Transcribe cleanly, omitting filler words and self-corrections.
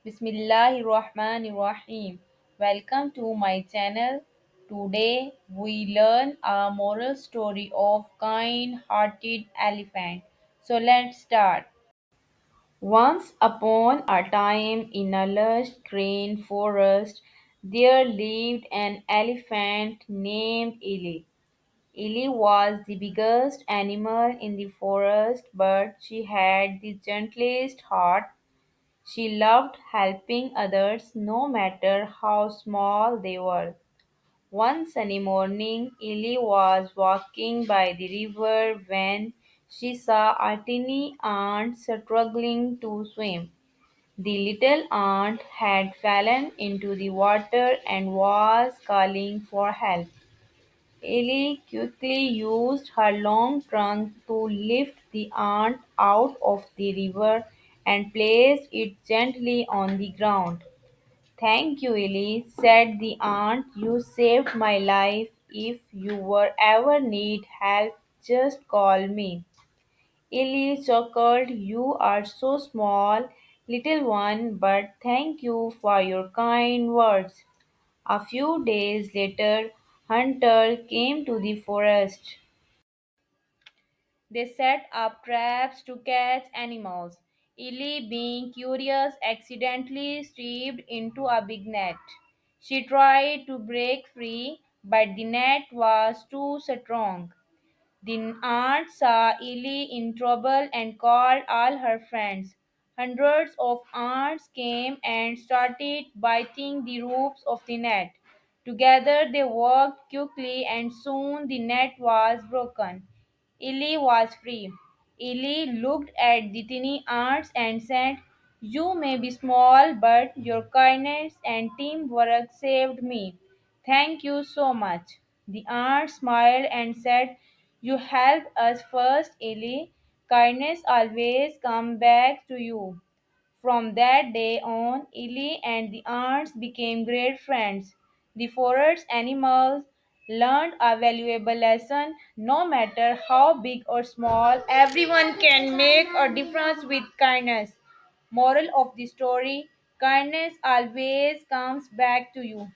Bismillahirrahmanirrahim. Welcome to my channel. Today we learn a moral story of kind-hearted elephant. So let's start. Once upon a time in a lush green forest there lived an elephant named Ili. Ili was the biggest animal in the forest, but she had the gentlest heart. She loved helping others no matter how small they were. One sunny morning, Ellie was walking by the river when she saw a tiny ant struggling to swim. The little ant had fallen into the water and was calling for help. Ellie quickly used her long trunk to lift the ant out of the river and placed it gently on the ground. Thank you, Ellie, said the ant. You saved my life. If you were ever need help, just call me. Ellie chuckled. You are so small, little one, but thank you for your kind words. A few days later, Hunter came to the forest. They set up traps to catch animals. Ellie, being curious, accidentally stepped into a big net. She tried to break free, but the net was too strong. The aunt saw Ellie in trouble and called all her friends. Hundreds of ants came and started biting the ropes of the net. Together they worked quickly and soon the net was broken. Ellie was free. Ellie looked at the tiny ants and said, You may be small, but your kindness and teamwork saved me. Thank you so much. The aunt smiled and said, You helped us first, Ellie. Kindness always comes back to you. From that day on, Ellie and the ants became great friends. The forest animals learned a valuable lesson. No matter how big or small, everyone can make a difference with kindness. Moral of the story: kindness always comes back to you.